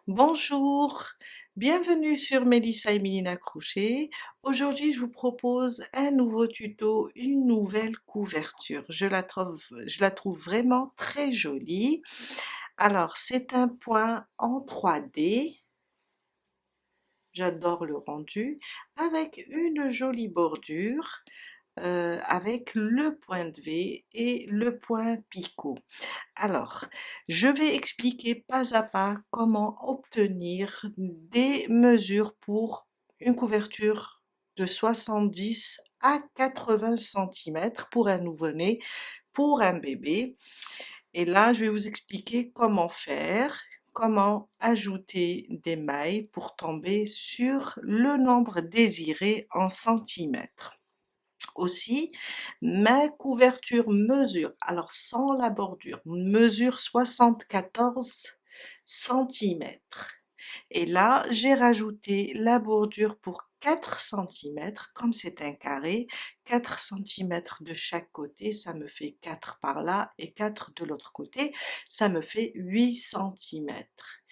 Bonjour, bienvenue sur Mélissa et Mélina Crochet. Aujourd'hui, je vous propose un nouveau tuto, une nouvelle couverture. Je la trouve vraiment très jolie. Alors, c'est un point en 3D. J'adore le rendu, avec une jolie bordure, avec le point de V et le point picot. Alors, je vais expliquer pas à pas comment obtenir des mesures pour une couverture de 70 à 80 centimètres pour un nouveau-né, pour un bébé. Et là, je vais vous expliquer comment faire, comment ajouter des mailles pour tomber sur le nombre désiré en centimètres. Aussi, ma couverture mesure, alors sans la bordure, mesure 74 centimètres. Et là, j'ai rajouté la bordure pour 4 centimètres, comme c'est un carré, 4 centimètres de chaque côté, ça me fait 4 par là et 4 de l'autre côté, ça me fait 8 centimètres.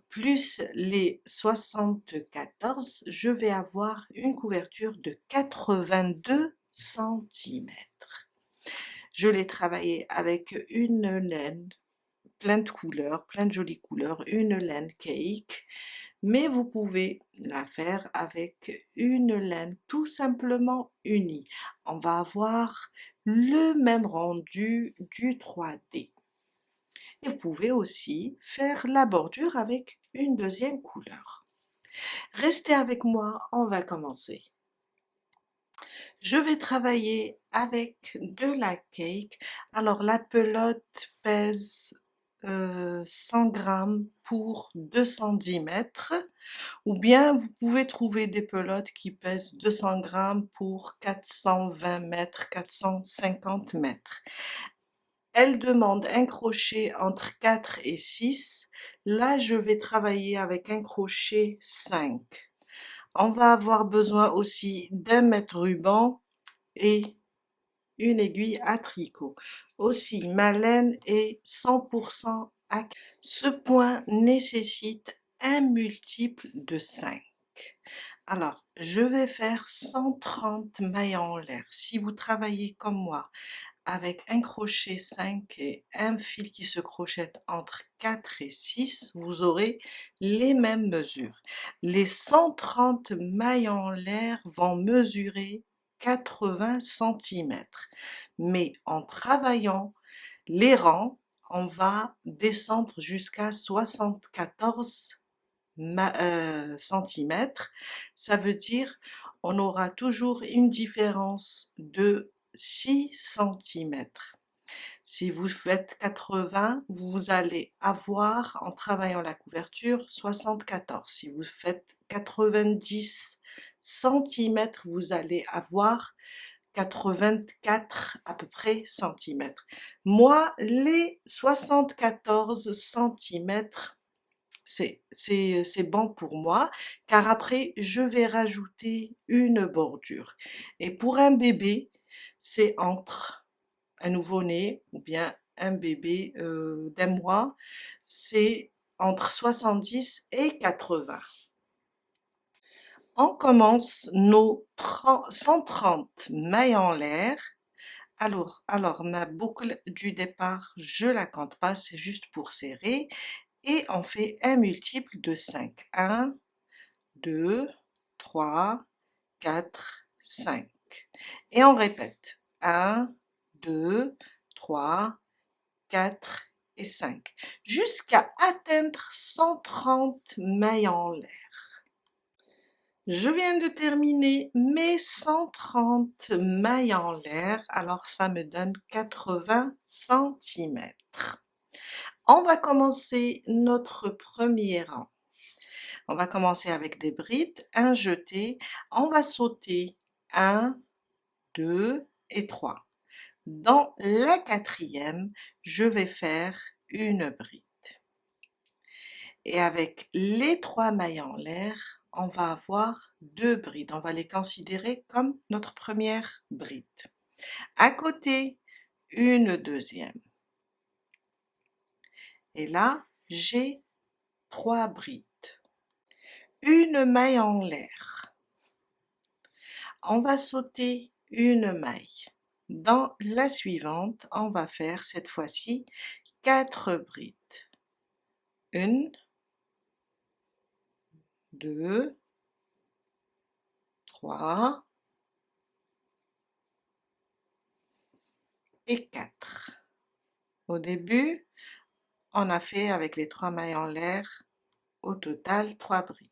Plus les 74, je vais avoir une couverture de 82 centimètres. Je l'ai travaillé avec une laine, plein de couleurs, plein de jolies couleurs, une laine cake, mais vous pouvez la faire avec une laine tout simplement unie. On va avoir le même rendu du 3D. Et vous pouvez aussi faire la bordure avec une deuxième couleur. Restez avec moi, on va commencer. Je vais travailler avec de la cake. Alors la pelote pèse 100 grammes pour 210 mètres, ou bien vous pouvez trouver des pelotes qui pèsent 200 grammes pour 420 mètres, 450 mètres. Elle demande un crochet entre 4 et 6. Là, je vais travailler avec un crochet 5. On va avoir besoin aussi d'un mètre ruban et une aiguille à tricot. Aussi, ma laine est 100% à. Ce point nécessite un multiple de 5. Alors, je vais faire 130 mailles en l'air. Si vous travaillez comme moi, avec un crochet 5 et un fil qui se crochette entre 4 et 6, vous aurez les mêmes mesures. Les 130 mailles en l'air vont mesurer 80 centimètres. Mais en travaillant les rangs, on va descendre jusqu'à 74 centimètres. Ça veut dire on aura toujours une différence de 6 centimètres. Si vous faites 80, vous allez avoir, en travaillant la couverture, 74. Si vous faites 90 centimètres, vous allez avoir 84 à peu près centimètres. Moi, les 74 centimètres, c'est bon pour moi, car après, je vais rajouter une bordure. Et pour un bébé, c'est entre un nouveau-né ou bien un bébé d'un mois, c'est entre 70 et 80. On commence nos 130 mailles en l'air. Alors, ma boucle du départ, je la compte pas, c'est juste pour serrer. Et on fait un multiple de 5. 1, 2, 3, 4, 5. Et on répète. 1, 2, 3, 4 et 5. Jusqu'à atteindre 130 mailles en l'air. Je viens de terminer mes 130 mailles en l'air, alors ça me donne 80 centimètres. On va commencer notre premier rang. On va commencer avec des brides, un jeté, on va sauter 1, 2 et 3. Dans la quatrième, je vais faire une bride. Et avec les 3 mailles en l'air, on va avoir 2 brides. On va les considérer comme notre première bride. À côté, une deuxième. Et là, j'ai 3 brides. Une maille en l'air. On va sauter une maille. Dans la suivante, on va faire cette fois-ci 4 brides. 1, 2, 3 et 4. Au début, on a fait avec les 3 mailles en l'air, au total 3 brides.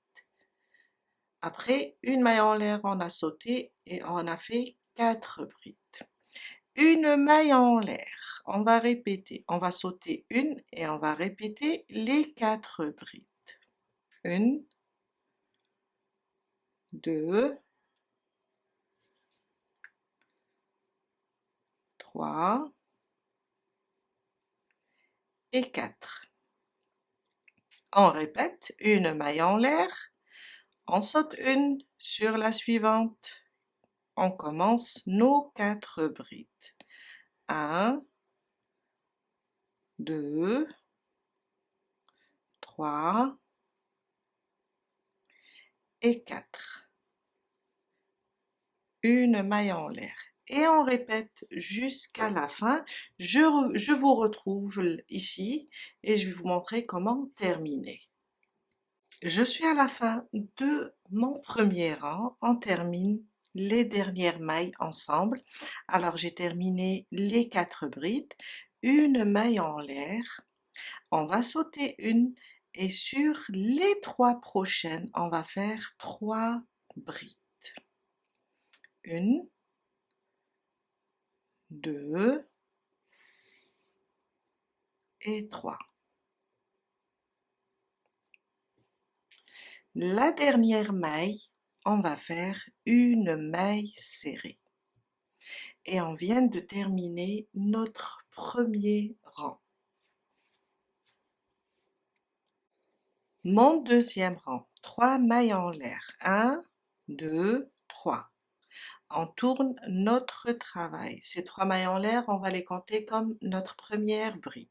Après, une maille en l'air, on a sauté et on a fait 4 brides. Une maille en l'air, on va répéter, on va sauter une et on va répéter les 4 brides. 1, 2, 3 et 4. On répète, une maille en l'air, on saute une sur la suivante. On commence nos 4 brides. 1, 2, 3 et 4. Une maille en l'air. Et on répète jusqu'à la fin. Je vous retrouve ici et je vais vous montrer comment terminer. Je suis à la fin de mon premier rang. On termine les dernières mailles ensemble. Alors j'ai terminé les 4 brides, une maille en l'air. On va sauter une et sur les 3 prochaines, on va faire 3 brides. 1, 2 et 3. La dernière maille, on va faire une maille serrée. Et on vient de terminer notre premier rang. Mon deuxième rang, 3 mailles en l'air. 1, 2, 3. On tourne notre travail. Ces 3 mailles en l'air, on va les compter comme notre première bride.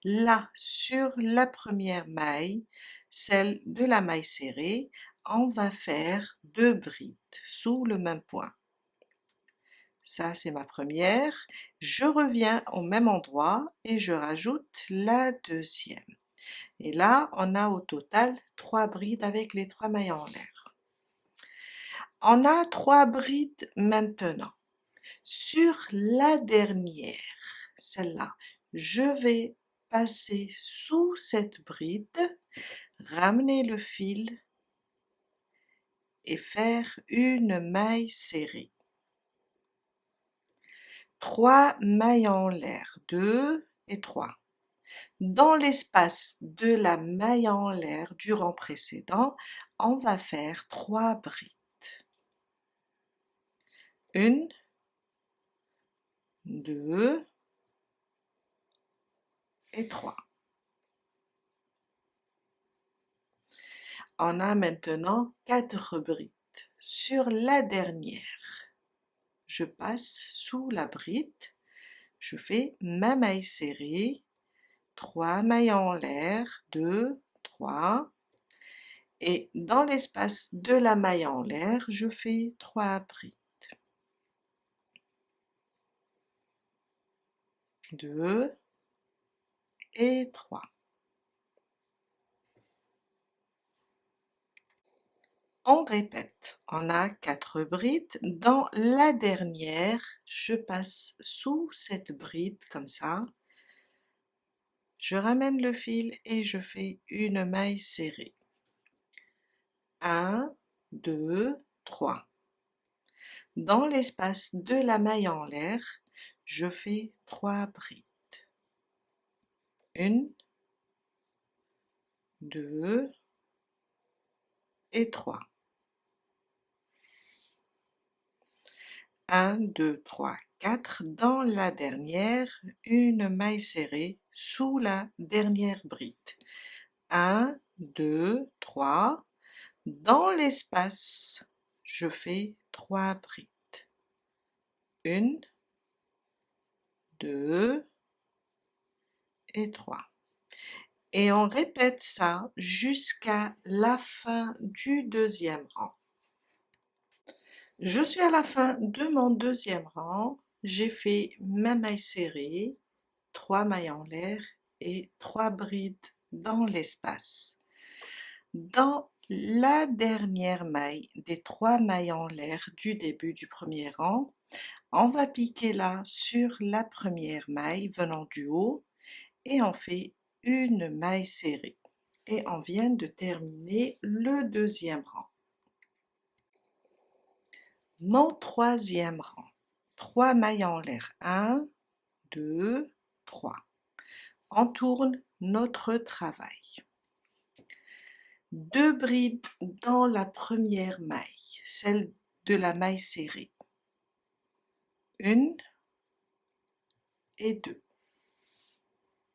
Là, sur la première maille, celle de la maille serrée, on va faire 2 brides sous le même point. Ça, c'est ma première. Je reviens au même endroit et je rajoute la deuxième. Et là, on a au total 3 brides avec les 3 mailles en l'air. On a 3 brides maintenant. Sur la dernière, celle-là, je vais passer sous cette bride, ramener le fil et faire une maille serrée. 3 mailles en l'air, 2 et 3. Dans l'espace de la maille en l'air du rang précédent, on va faire 3 brides. 1, 2 et 3. On a maintenant 4 brides. Sur la dernière, je passe sous la bride, je fais ma maille serrée, 3 mailles en l'air, 2, 3, et dans l'espace de la maille en l'air, je fais 3 brides. 2 et 3. On répète, on a 4 brides. Dans la dernière, je passe sous cette bride comme ça. Je ramène le fil et je fais une maille serrée. 1, 2, 3. Dans l'espace de la maille en l'air, je fais 3 brides. 1, 2 et 3. 1, 2, 3, 4. Dans la dernière, une maille serrée sous la dernière bride. 1, 2, 3. Dans l'espace, je fais 3 brides. 1, 2 et 3. Et on répète ça jusqu'à la fin du deuxième rang. Je suis à la fin de mon deuxième rang, j'ai fait ma maille serrée, 3 mailles en l'air et 3 brides dans l'espace. Dans la dernière maille des 3 mailles en l'air du début du premier rang, on va piquer là sur la première maille venant du haut et on fait une maille serrée. Et on vient de terminer le deuxième rang. Mon troisième rang, 3 mailles en l'air, 1, 2, 3. On tourne notre travail. 2 brides dans la première maille, celle de la maille serrée. 1 et 2.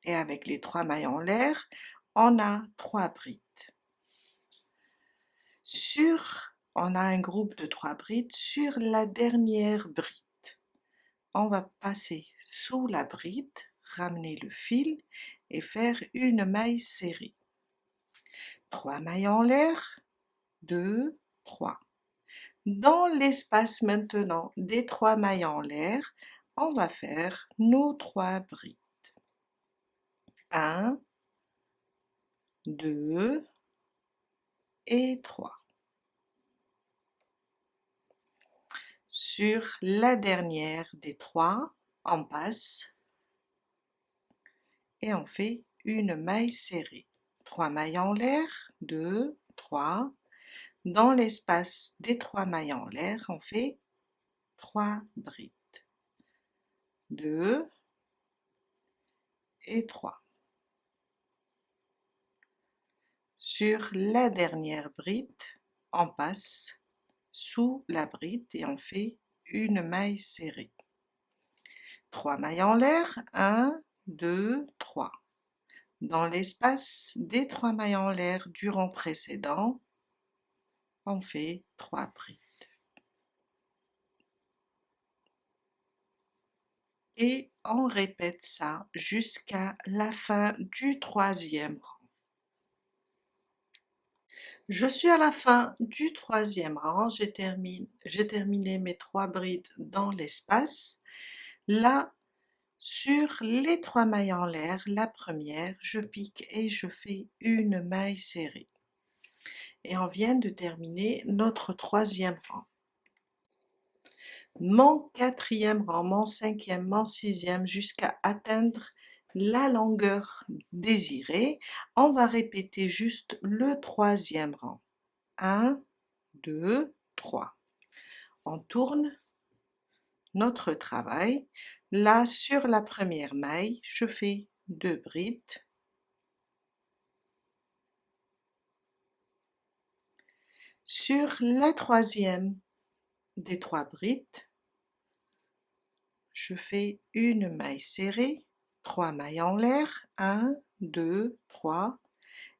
Et avec les 3 mailles en l'air, on a 3 brides. On a un groupe de 3 brides sur la dernière bride. On va passer sous la bride, ramener le fil et faire une maille serrée. 3 mailles en l'air, 2, 3. Dans l'espace maintenant des 3 mailles en l'air, on va faire nos 3 brides. 1, 2 et 3. Sur la dernière des 3, on passe et on fait une maille serrée. 3 mailles en l'air, 2, 3. Dans l'espace des 3 mailles en l'air, on fait 3 brides. 2 et 3. Sur la dernière bride, on passe sous la bride et on fait une maille serrée. 3 mailles en l'air, 1, 2, 3. Dans l'espace des 3 mailles en l'air du rang précédent, on fait 3 brides. Et on répète ça jusqu'à la fin du troisième rang. Je suis à la fin du troisième rang, j'ai terminé mes 3 brides dans l'espace. Là, sur les 3 mailles en l'air, la première, je pique et je fais une maille serrée. Et on vient de terminer notre troisième rang. Mon quatrième rang, mon cinquième, mon sixième, jusqu'à atteindre la longueur désirée, on va répéter juste le troisième rang. 1, 2, 3. On tourne notre travail. Là, sur la première maille, je fais 2 brides. Sur la troisième des 3 brides, je fais une maille serrée, 3 mailles en l'air, 1, 2, 3.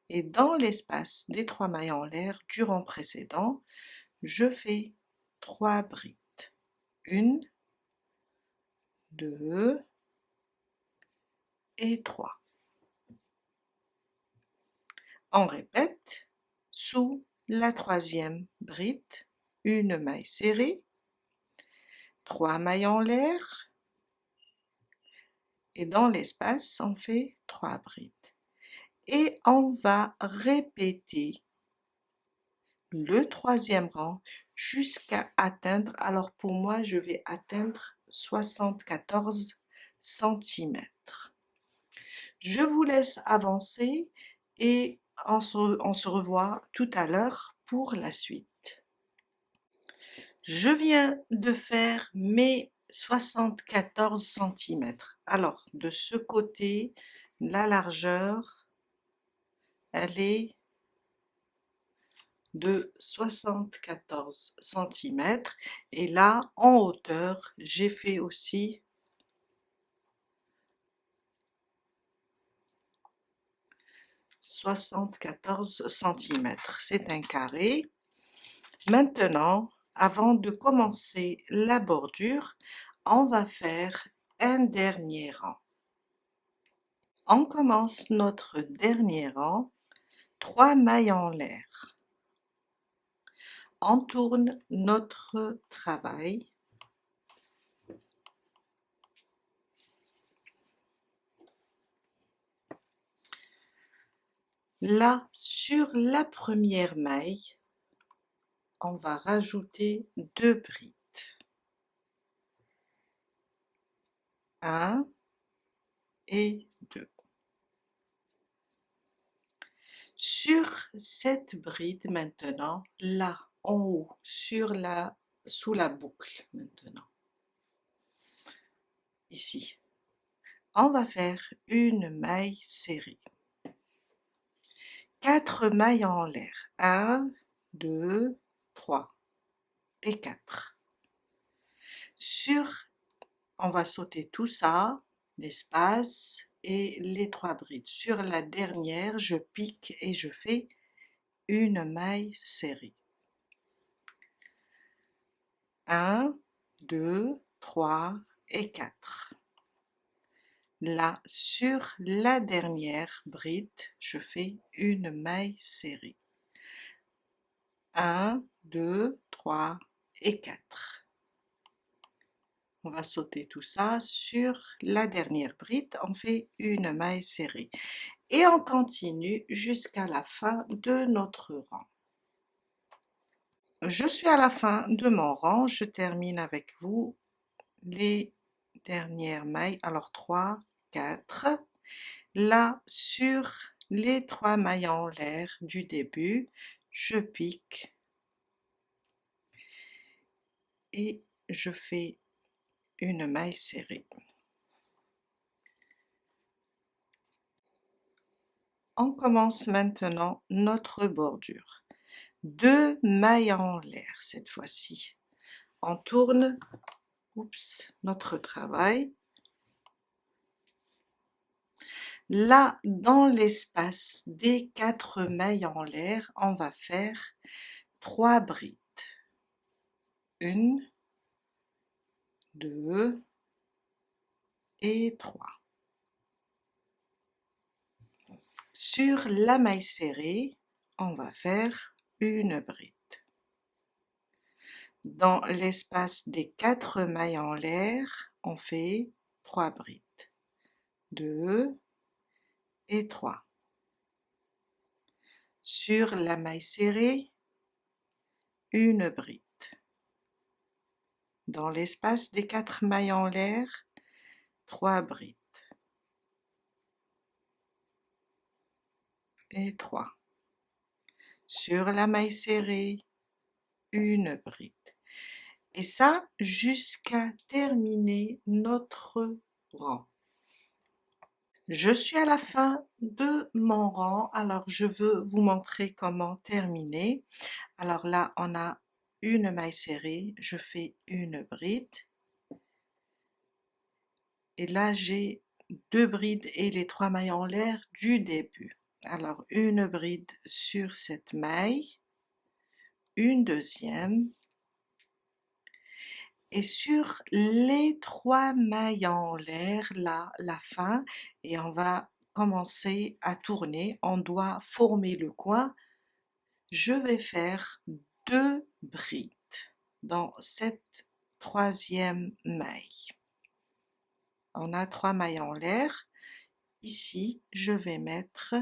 Et dans l'espace des 3 mailles en l'air du rang précédent, je fais 3 brides. 1, 2 et 3. On répète, sous la troisième bride, une maille serrée, 3 mailles en l'air, et dans l'espace, on fait 3 brides. Et on va répéter le troisième rang jusqu'à atteindre, alors pour moi, je vais atteindre 74 cm. Je vous laisse avancer et on se revoit tout à l'heure pour la suite. Je viens de faire mes 74 cm. Alors, de ce côté, la largeur, elle est de 74 cm. Et là, en hauteur, j'ai fait aussi 74 cm. C'est un carré. Maintenant, avant de commencer la bordure, on va faire un dernier rang. On commence notre dernier rang, 3 mailles en l'air. On tourne notre travail. Là, sur la première maille, on va rajouter 2 brides. 1 et 2. Sur cette bride maintenant, là, en haut, sous la boucle maintenant, ici, on va faire une maille serrée. 4 mailles en l'air, 1, 2, 3 et 4. On va sauter tout ça, l'espace et les 3 brides. Sur la dernière, je pique et je fais une maille serrée. 1, 2, 3 et 4. Là, sur la dernière bride, je fais une maille serrée. 1, 2, 3 et 4. On va sauter tout ça, sur la dernière bride, on fait une maille serrée. Et on continue jusqu'à la fin de notre rang. Je suis à la fin de mon rang, je termine avec vous les dernières mailles, alors 3, 4. Là, sur les 3 mailles en l'air du début, je pique et je fais une maille serrée. On commence maintenant notre bordure. 2 mailles en l'air cette fois-ci. On tourne notre travail. Là, dans l'espace des 4 mailles en l'air, on va faire 3 brides. 1, 2 et 3. Sur la maille serrée, on va faire une bride. Dans l'espace des 4 mailles en l'air, on fait 3 brides. 2 et 3. Sur la maille serrée, une bride. Dans l'espace des 4 mailles en l'air, 3 brides. Et 3. Sur la maille serrée, une bride. Et ça jusqu'à terminer notre rang. Je suis à la fin de mon rang, alors je veux vous montrer comment terminer. Alors là, on a une maille serrée, je fais une bride. Et là, j'ai 2 brides et les 3 mailles en l'air du début. Alors, une bride sur cette maille, une deuxième, et sur les 3 mailles en l'air, là, la fin, et on va commencer à tourner. On doit former le coin. Je vais faire 2 brides dans cette 3e maille. On a 3 mailles en l'air. Ici, je vais mettre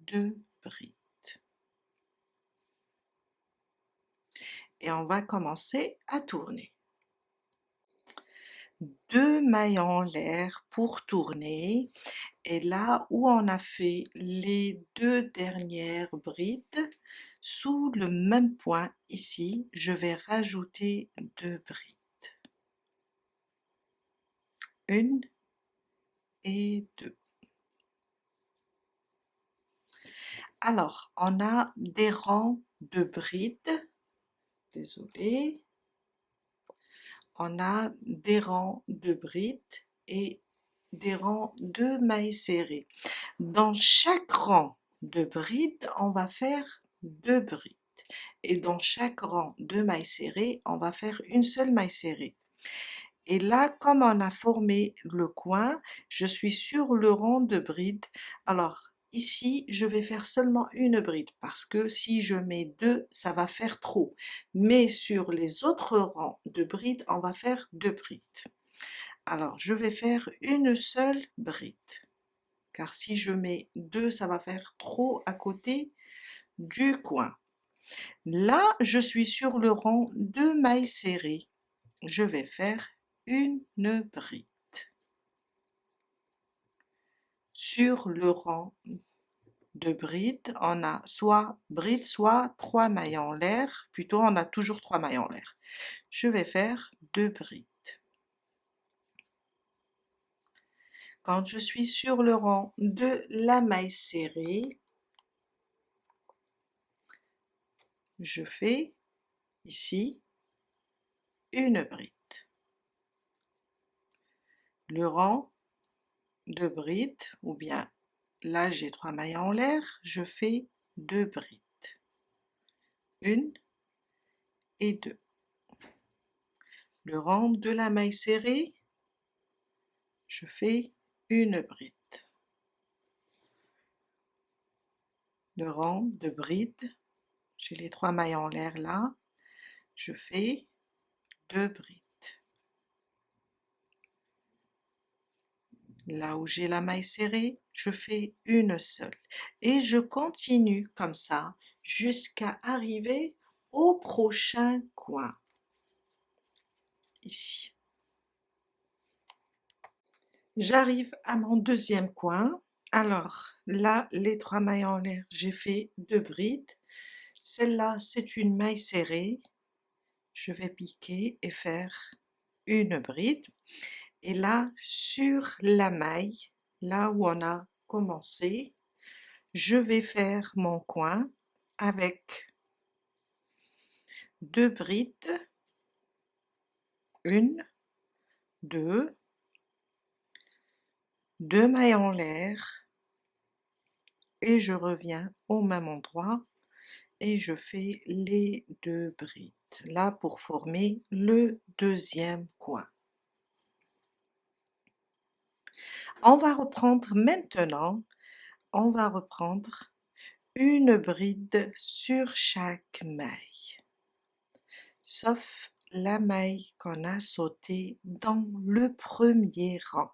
2 brides. Et on va commencer à tourner. 2 mailles en l'air pour tourner. Et là où on a fait les 2 dernières brides, sous le même point ici, je vais rajouter 2 brides. 1 et 2. Alors, on a des rangs de brides. Désolée. On a des rangs de brides et des rangs de mailles serrées. Dans chaque rang de brides, on va faire 2 brides. Et dans chaque rang de mailles serrées, on va faire une seule maille serrée. Et là, comme on a formé le coin, je suis sur le rang de bride. Alors, ici, je vais faire seulement une bride parce que si je mets deux, ça va faire trop. Mais sur les autres rangs de brides, on va faire deux brides. Alors, je vais faire une seule bride. Car si je mets deux, ça va faire trop à côté du coin. Là, je suis sur le rang de mailles serrées. Je vais faire une bride. Sur le rang de bride, on a soit bride, soit 3 mailles en l'air. Plutôt, on a toujours 3 mailles en l'air. Je vais faire deux brides. Quand je suis sur le rang de la maille serrée, je fais ici une bride. Le rang de bride, ou bien là j'ai 3 mailles en l'air, je fais deux brides. Une et deux. Le rang de la maille serrée, je fais une bride. Le rang de bride, j'ai les 3 mailles en l'air là, je fais deux brides. Là où j'ai la maille serrée, je fais une seule. Et je continue comme ça jusqu'à arriver au prochain coin. Ici. J'arrive à mon deuxième coin. Alors là, les 3 mailles en l'air, j'ai fait deux brides. Celle-là, c'est une maille serrée. Je vais piquer et faire une bride. Et là, sur la maille, là où on a commencé, je vais faire mon coin avec deux brides, une, deux, deux mailles en l'air, et je reviens au même endroit et je fais les deux brides là pour former le deuxième coin. On va reprendre maintenant, on va reprendre une bride sur chaque maille, sauf la maille qu'on a sautée dans le premier rang.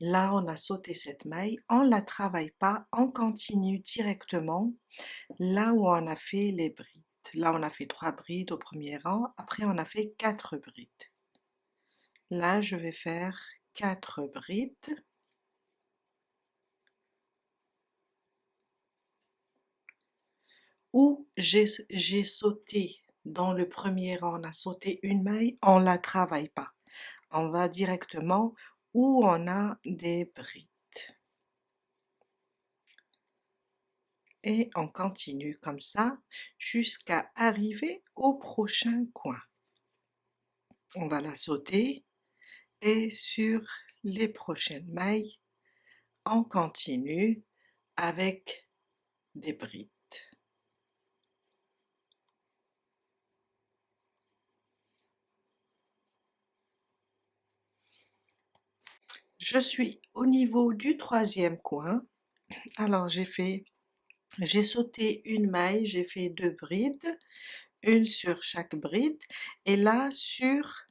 Là, on a sauté cette maille, on ne la travaille pas, on continue directement là où on a fait les brides. Là, on a fait 3 brides au premier rang, après on a fait 4 brides. Là, je vais faire 4 brides. Où j'ai sauté dans le premier rang, on a sauté une maille, on ne la travaille pas. On va directement où on a des brides. Et on continue comme ça jusqu'à arriver au prochain coin. On va la sauter et sur les prochaines mailles, on continue avec des brides. Je suis au niveau du troisième coin. Alors j'ai sauté une maille, j'ai fait deux brides, une sur chaque bride, et là sur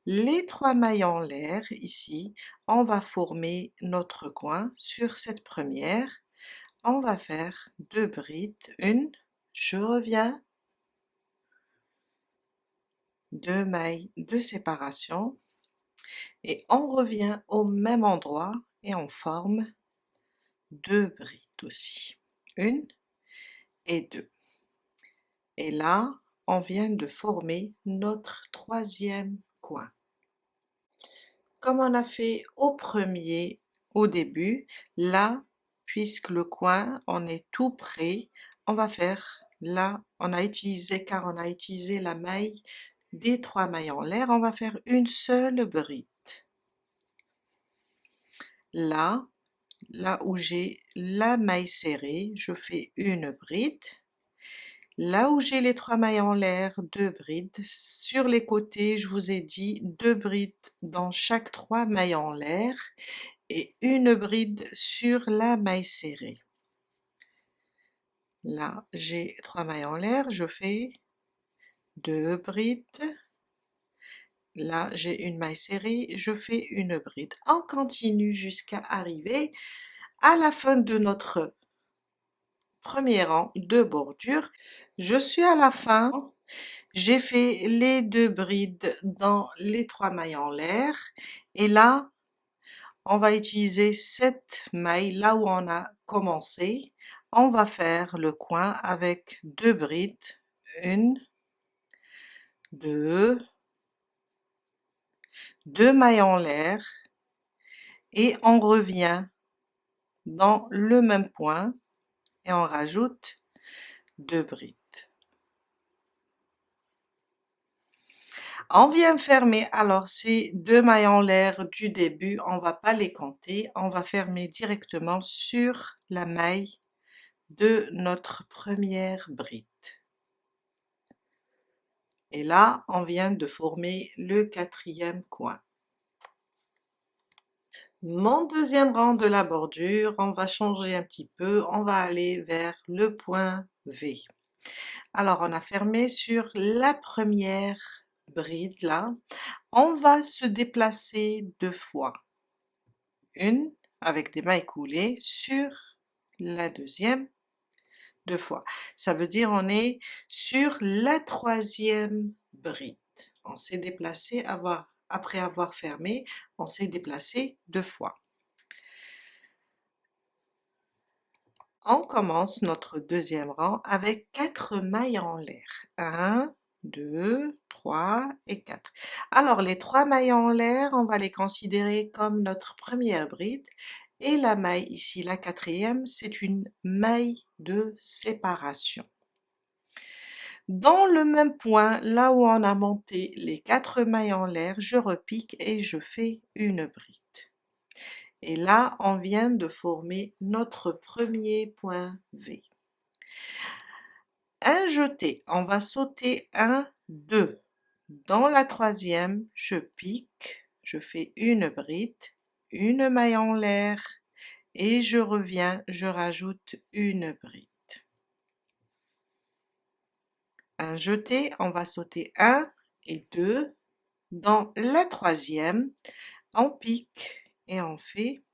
les 3 mailles en l'air ici, on va former notre coin. Sur cette première, on va faire deux brides, une, je reviens, deux mailles de séparation, et on revient au même endroit et on forme deux brides aussi, une et deux. Et là, on vient de former notre troisième coin. Comme on a fait au début, là, puisque le coin, on est tout près, on va faire, là, car on a utilisé la maille des 3 mailles en l'air, on va faire une seule bride. Là où j'ai la maille serrée, je fais une bride. Là où j'ai les 3 mailles en l'air, 2 brides. Sur les côtés, je vous ai dit 2 brides dans chaque 3 mailles en l'air et une bride sur la maille serrée. Là, j'ai 3 mailles en l'air, je fais 2 brides. Là, j'ai une maille serrée, je fais une bride. On continue jusqu'à arriver à la fin de notre premier rang de bordure. Je suis à la fin, j'ai fait les 2 brides dans les 3 mailles en l'air et là, on va utiliser cette maille là où on a commencé. On va faire le coin avec 2 brides, 1, 2, 2 mailles en l'air et on revient dans le même point et on rajoute 2 brides. On vient fermer alors ces 2 mailles en l'air du début, on va pas les compter, on va fermer directement sur la maille de notre première bride. Et là, on vient de former le 4e coin. Mon deuxième rang de la bordure, on va changer un petit peu, on va aller vers le point V. Alors on a fermé sur la première bride là, on va se déplacer 2 fois. Une avec des mailles coulées sur la deuxième 2 fois. Ça veut dire on est sur la 3e bride. On s'est déplacé après avoir fermé, on s'est déplacé 2 fois. On commence notre deuxième rang avec 4 mailles en l'air. 1, 2, 3 et 4. Alors les 3 mailles en l'air, on va les considérer comme notre première bride et la maille ici, la 4e, c'est une maille de séparation. Dans le même point, là où on a monté les 4 mailles en l'air, je repique et je fais une bride. Et là, on vient de former notre premier point V. Un jeté, on va sauter 1, 2. Dans la 3e, je pique, je fais une bride, une maille en l'air et je reviens, je rajoute une bride. Un jeté, on va sauter 1 et 2. Dans la 3e, on pique et on fait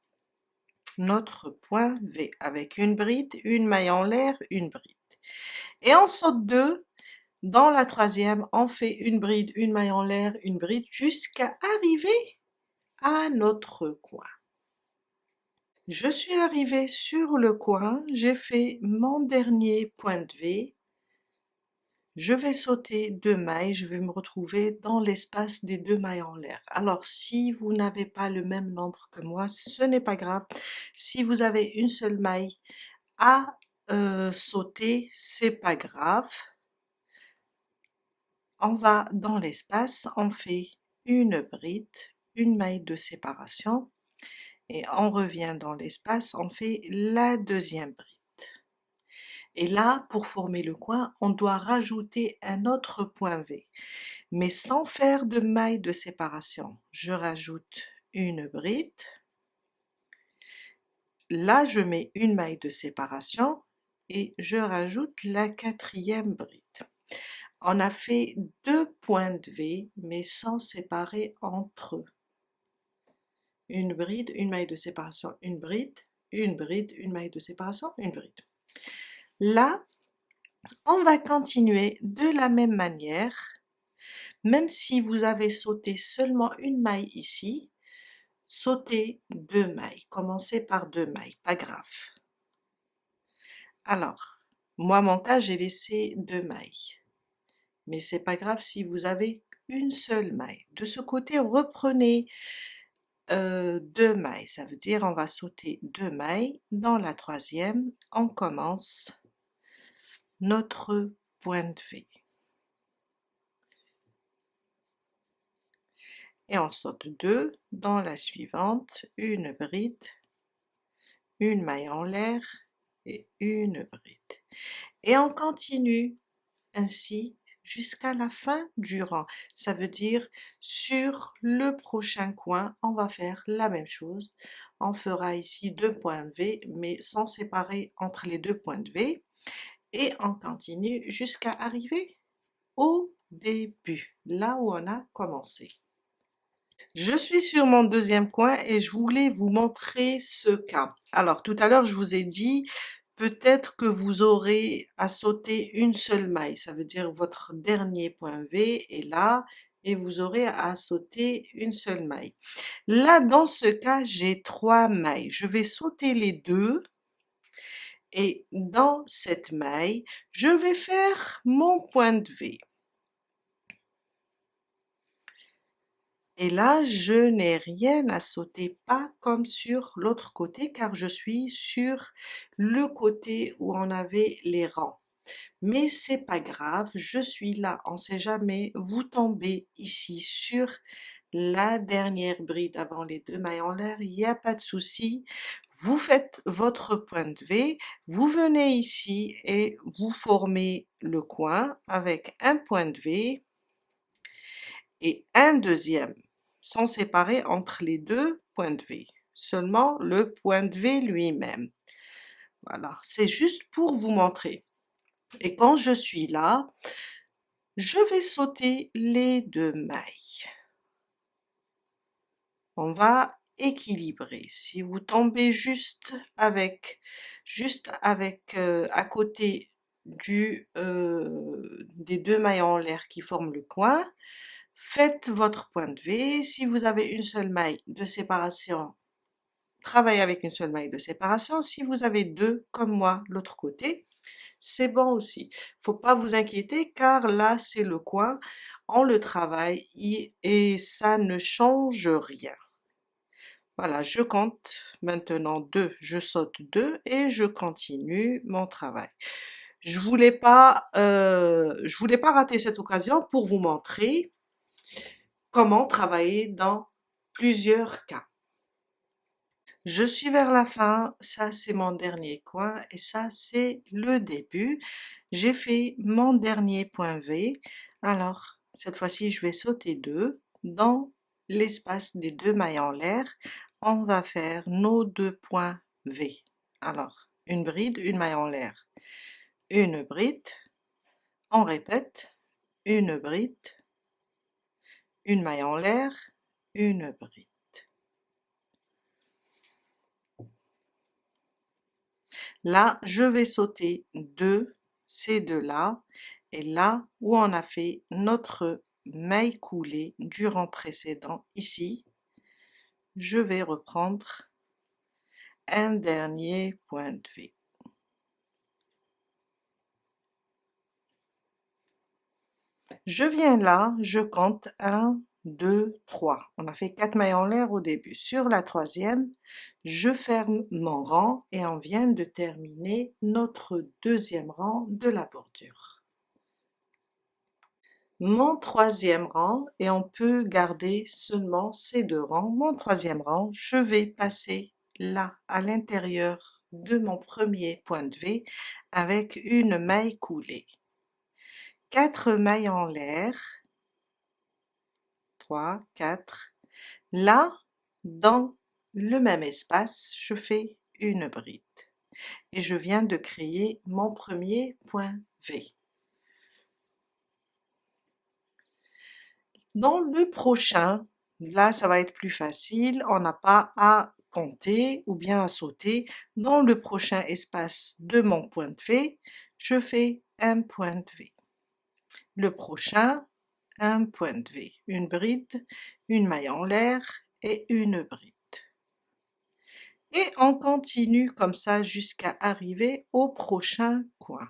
notre point V avec une bride, une maille en l'air, une bride. Et on saute 2. Dans la 3e, on fait une bride, une maille en l'air, une bride jusqu'à arriver à notre coin. Je suis arrivée sur le coin, j'ai fait mon dernier point de V. Je vais sauter 2 mailles, je vais me retrouver dans l'espace des 2 mailles en l'air. Alors si vous n'avez pas le même nombre que moi, ce n'est pas grave. Si vous avez une seule maille à sauter, c'est pas grave. On va dans l'espace, on fait une bride, une maille de séparation et on revient dans l'espace, on fait la deuxième bride. Et là, pour former le coin, on doit rajouter un autre point V, mais sans faire de maille de séparation. Je rajoute une bride, là je mets une maille de séparation et je rajoute la 4e bride. On a fait 2 points de V, mais sans séparer entre eux. Une bride, une maille de séparation, une bride, une bride, une maille de séparation, une bride. Là, on va continuer de la même manière, même si vous avez sauté seulement une maille ici, sautez 2 mailles, commencez par 2 mailles, pas grave. Alors, moi mon cas j'ai laissé 2 mailles, mais c'est pas grave si vous avez une seule maille. De ce côté, reprenez 2 mailles, ça veut dire on va sauter 2 mailles. Dans la 3e, on commence notre point de V. Et on saute 2, dans la suivante, une bride, une maille en l'air et une bride. Et on continue ainsi jusqu'à la fin du rang. Ça veut dire sur le prochain coin, on va faire la même chose. On fera ici 2 points V, mais sans séparer entre les 2 points de V. Et on continue jusqu'à arriver au début, là où on a commencé. Je suis sur mon deuxième coin et je voulais vous montrer ce cas. Alors tout à l'heure je vous ai dit peut-être que vous aurez à sauter une seule maille, ça veut dire votre dernier point V est là et vous aurez à sauter une seule maille. Là dans ce cas j'ai 3 mailles, je vais sauter les deux et dans cette maille je vais faire mon point de V. Et là, je n'ai rien à sauter, pas comme sur l'autre côté, car je suis sur le côté où on avait les rangs. Mais c'est pas grave, je suis là, on sait jamais, vous tombez ici sur la dernière bride avant les deux mailles en l'air, il n'y a pas de souci. Vous faites votre point de V, vous venez ici et vous formez le coin avec un point de V et un deuxième, sans séparer entre les deux points de V, seulement le point de V lui-même. Voilà, c'est juste pour vous montrer. Et quand je suis là, je vais sauter les deux mailles. On va équilibrer. Si vous tombez juste avec à côté des deux mailles en l'air qui forment le coin, faites votre point de V. Si vous avez une seule maille de séparation, travaillez avec une seule maille de séparation. Si vous avez deux, comme moi, l'autre côté, c'est bon aussi. Faut pas vous inquiéter car là, c'est le coin, on le travaille et ça ne change rien. Voilà, je compte maintenant 2, je saute 2 et je continue mon travail. Je voulais pas rater cette occasion pour vous montrer comment travailler dans plusieurs cas. Je suis vers la fin, ça c'est mon dernier coin et ça c'est le début. J'ai fait mon dernier point V, alors cette fois-ci je vais sauter 2 dans l'espace des deux mailles en l'air. On va faire nos deux points V. Alors, une bride, une maille en l'air, une bride, on répète, une bride, une maille en l'air, une bride. Là, je vais sauter ces deux-là, et là où on a fait notre maille coulée du rang précédent, ici, je vais reprendre un dernier point de V. Je viens là, je compte 1, 2, 3. On a fait 4 mailles en l'air au début. Sur la troisième, je ferme mon rang et on vient de terminer notre deuxième rang de la bordure. Mon troisième rang, et on peut garder seulement ces deux rangs, mon troisième rang, je vais passer là, à l'intérieur de mon premier point de V avec une maille coulée. 4 mailles en l'air, 3, 4. Là, dans le même espace, je fais une bride. Et je viens de créer mon premier point V. Dans le prochain, là ça va être plus facile, on n'a pas à compter ou bien à sauter. Dans le prochain espace de mon point de V, je fais un point de V. Le prochain, un point de V, une bride, une maille en l'air et une bride. Et on continue comme ça jusqu'à arriver au prochain coin.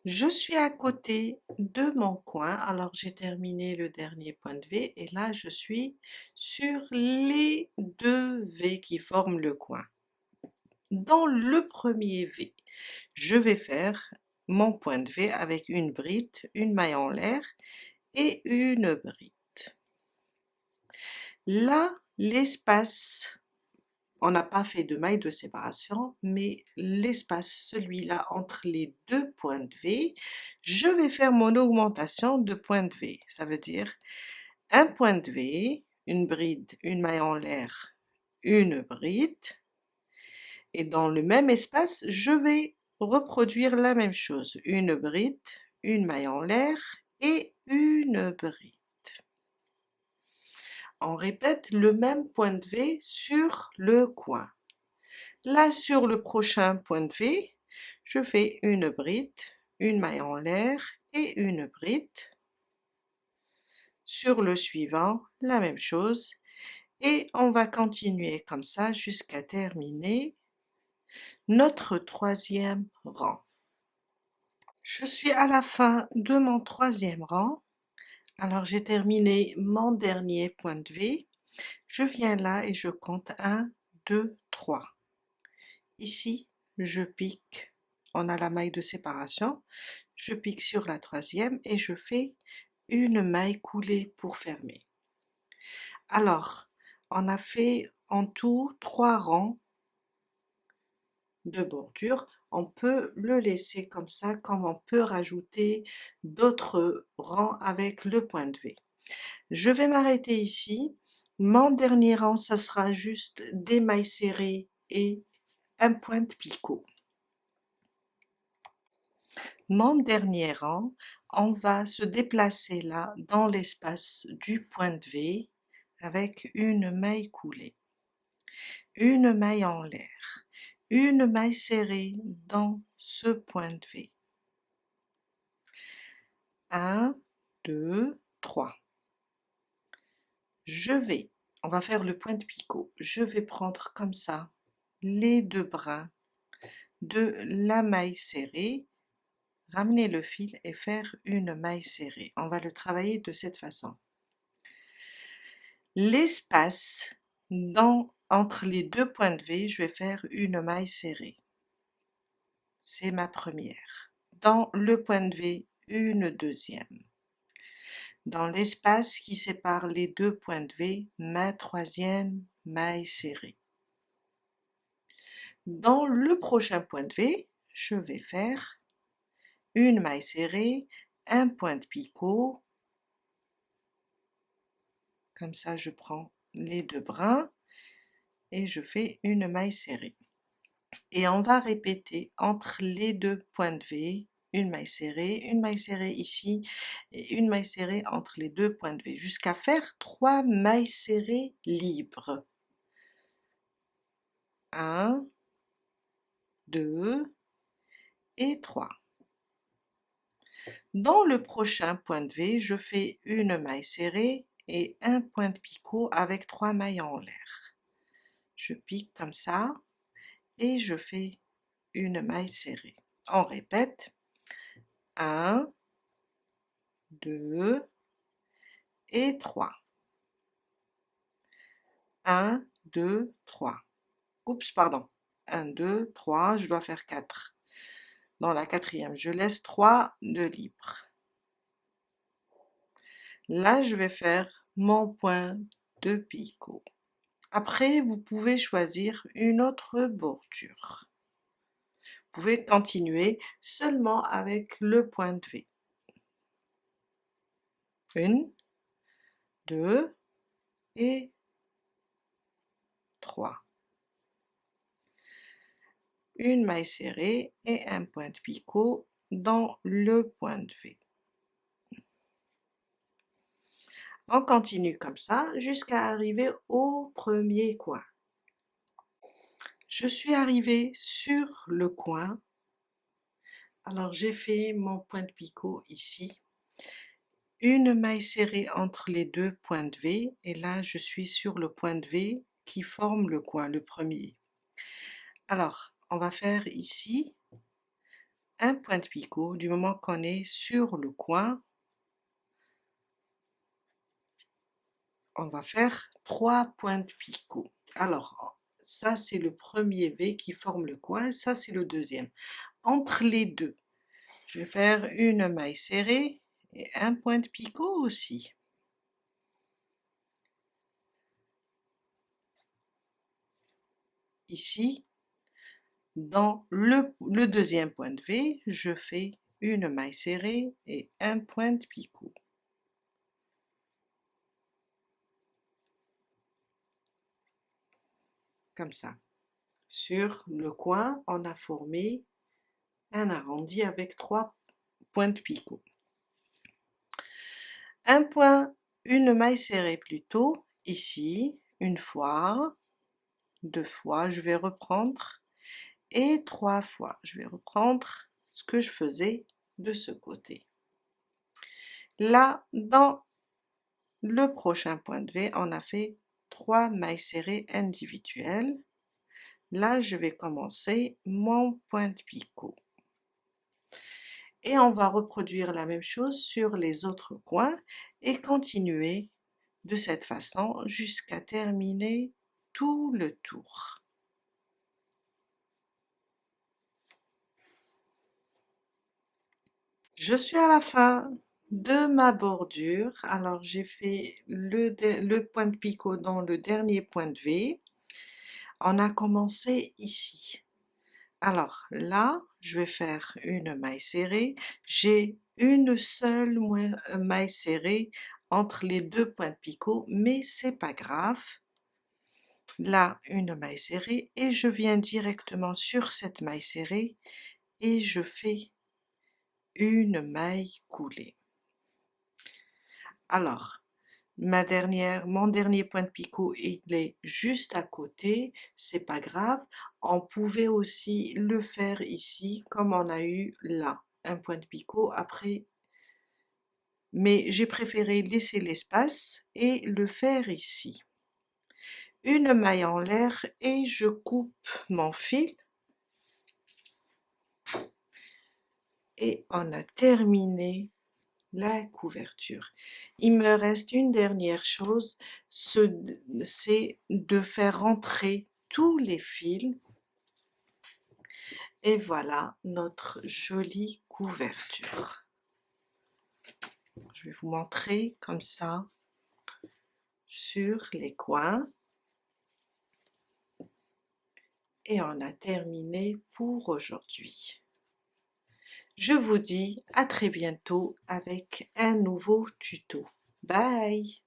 Je suis à côté de mon coin, alors j'ai terminé le dernier point de V et là je suis sur les deux V qui forment le coin. Dans le premier V, je vais faire mon point de V avec une bride, une maille en l'air et une bride. Là, l'espace on n'a pas fait de maille de séparation, mais l'espace, celui-là, entre les deux points de V, je vais faire mon augmentation de point de V. Ça veut dire un point de V, une bride, une maille en l'air, une bride, et dans le même espace, je vais reproduire la même chose, une bride, une maille en l'air et une bride. On répète le même point de V sur le coin. Là, sur le prochain point de V, je fais une bride, une maille en l'air et une bride. Sur le suivant, la même chose. Et on va continuer comme ça jusqu'à terminer notre troisième rang. Je suis à la fin de mon troisième rang. Alors j'ai terminé mon dernier point de V. Je viens là et je compte 1, 2, 3. Ici, je pique. On a la maille de séparation. Je pique sur la troisième et je fais une maille coulée pour fermer. Alors, on a fait en tout 3 rangs de bordure. On peut le laisser comme ça, comme on peut rajouter d'autres rangs avec le point de V. Je vais m'arrêter ici. Mon dernier rang, ça sera juste des mailles serrées et un point de picot. Mon dernier rang, on va se déplacer là dans l'espace du point de V avec une maille coulée, une maille en l'air, une maille serrée dans ce point de V. 1, 2, 3. On va faire le point de picot. Je vais prendre comme ça les deux brins de la maille serrée, ramener le fil et faire une maille serrée. On va le travailler de cette façon. L'espace entre les deux points de V, je vais faire une maille serrée. C'est ma première. Dans le point de V, une deuxième. Dans l'espace qui sépare les deux points de V, ma troisième maille serrée. Dans le prochain point de V, je vais faire une maille serrée, un point de picot. Comme ça, je prends les deux brins et je fais une maille serrée. Et on va répéter entre les deux points de V, une maille serrée ici et une maille serrée entre les deux points de V jusqu'à faire 3 mailles serrées libres. 1, 2 et 3. Dans le prochain point de V, je fais une maille serrée et un point de picot avec 3 mailles en l'air. Je pique comme ça et je fais une maille serrée. On répète. 1, 2 et 3. 1, 2, 3. Oups, pardon. 1, 2, 3, je dois faire 4. Dans la quatrième, je laisse 3 de libre. Là, je vais faire mon point de picot. Après, vous pouvez choisir une autre bordure. Vous pouvez continuer seulement avec le point de V. 1, 2 et 3. Une maille serrée et un point de picot dans le point de V. On continue comme ça jusqu'à arriver au premier coin. Je suis arrivée sur le coin. Alors j'ai fait mon point de picot ici. Une maille serrée entre les deux points de V et là je suis sur le point de V qui forme le coin, le premier. Alors on va faire ici un point de picot du moment qu'on est sur le coin. On va faire 3 points de picot. Alors, ça c'est le premier V qui forme le coin, ça c'est le deuxième. Entre les deux, je vais faire une maille serrée et un point de picot aussi. ici, dans le deuxième point de V, je fais une maille serrée et un point de picot. Comme ça. Sur le coin, on a formé un arrondi avec 3 points de picot. Une maille serrée plutôt, ici, une fois, 2 fois, je vais reprendre, et 3 fois, je vais reprendre ce que je faisais de ce côté. Là, dans le prochain point de V, on a fait 3 mailles serrées individuelles. Là, je vais commencer mon point de picot. Et on va reproduire la même chose sur les autres coins et continuer de cette façon jusqu'à terminer tout le tour. Je suis à la fin de ma bordure. Alors j'ai fait le point de picot dans le dernier point de V. On a commencé ici. Alors là, je vais faire une maille serrée. J'ai une seule maille serrée entre les deux points de picot, mais c'est pas grave. Là, une maille serrée et je viens directement sur cette maille serrée et je fais une maille coulée. Alors, mon dernier point de picot, il est juste à côté, c'est pas grave. On pouvait aussi le faire ici, comme on a eu là, un point de picot après. Mais j'ai préféré laisser l'espace et le faire ici. Une maille en l'air et je coupe mon fil. Et on a terminé la couverture. Il me reste une dernière chose, c'est de faire rentrer tous les fils. Et voilà notre jolie couverture. Je vais vous montrer comme ça sur les coins. Et on a terminé pour aujourd'hui. Je vous dis à très bientôt avec un nouveau tuto. Bye!